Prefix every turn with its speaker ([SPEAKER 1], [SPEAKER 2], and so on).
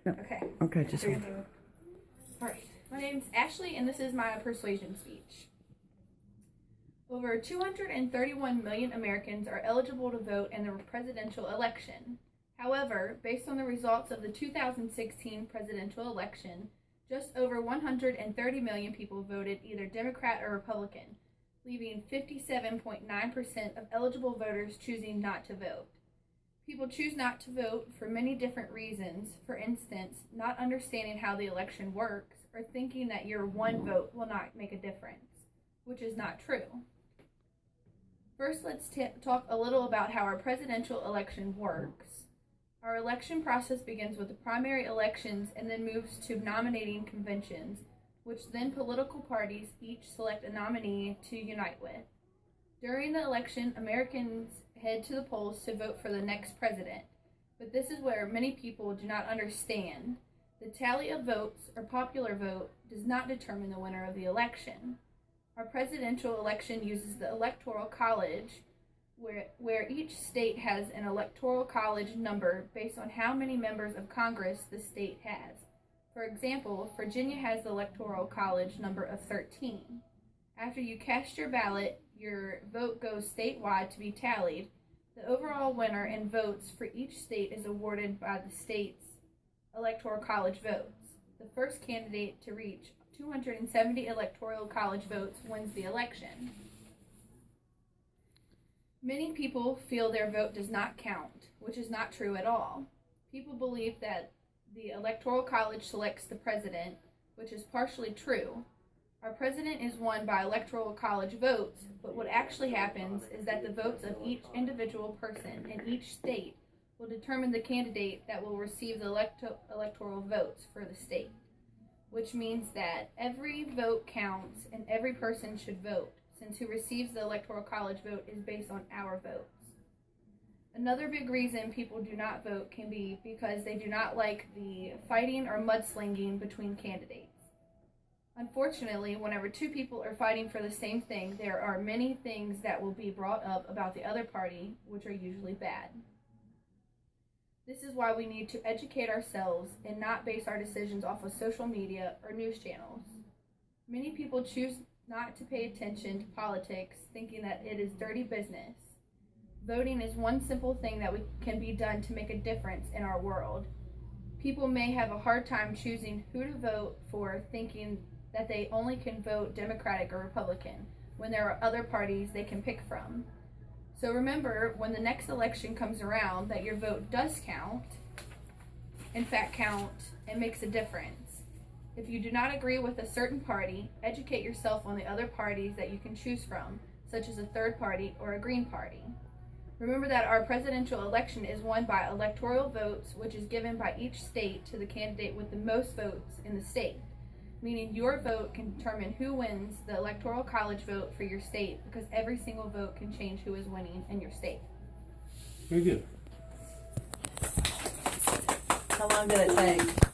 [SPEAKER 1] No.
[SPEAKER 2] Okay.
[SPEAKER 1] Okay, just one.
[SPEAKER 2] Alright. My name's Ashley, and this is my persuasion speech. Over 231 million Americans are eligible to vote in the presidential election. However, based on the results of the 2016 presidential election, just over 130 million people voted either Democrat or Republican, leaving 57.9% of eligible voters choosing not to vote. People choose not to vote for many different reasons. For instance, not understanding how the election works or thinking that your one vote will not make a difference, which is not true. First, let's talk a little about how our presidential election works. Our election process begins with the primary elections and then moves to nominating conventions, which then political parties each select a nominee to unite with. During the election, Americans head to the polls to vote for the next president, but this is where many people do not understand. The tally of votes, or popular vote, does not determine the winner of the election. Our presidential election uses the Electoral College, where each state has an Electoral College number based on how many members of Congress the state has. For example, Virginia has the Electoral College number of 13. After you cast your ballot, your vote goes statewide to be tallied. The overall winner in votes for each state is awarded by the state's Electoral College votes. The first candidate to reach 270 Electoral College votes wins the election. Many people feel their vote does not count, which is not true at all. People believe that the Electoral College selects the president, which is partially true. Our president is won by Electoral College votes, but what actually happens is that the votes of each individual person in each state will determine the candidate that will receive the electoral votes for the state, which means that every vote counts and every person should vote, since who receives the Electoral College vote is based on our votes. Another big reason people do not vote can be because they do not like the fighting or mudslinging between candidates. Unfortunately, whenever two people are fighting for the same thing, there are many things that will be brought up about the other party, which are usually bad. This is why we need to educate ourselves and not base our decisions off of social media or news channels. Many people choose not to pay attention to politics, thinking that it is dirty business. Voting is one simple thing that can be done to make a difference in our world. People may have a hard time choosing who to vote for, thinking that they only can vote Democratic or Republican, when there are other parties they can pick from. So remember, when the next election comes around, that your vote does count, in fact count, and makes a difference. If you do not agree with a certain party, educate yourself on the other parties that you can choose from, such as a third party or a green party. Remember that our presidential election is won by electoral votes, which is given by each state to the candidate with the most votes in the state, meaning your vote can determine who wins the Electoral College vote for your state, because every single vote can change who is winning in your state.
[SPEAKER 3] Very good.
[SPEAKER 1] How long did it take?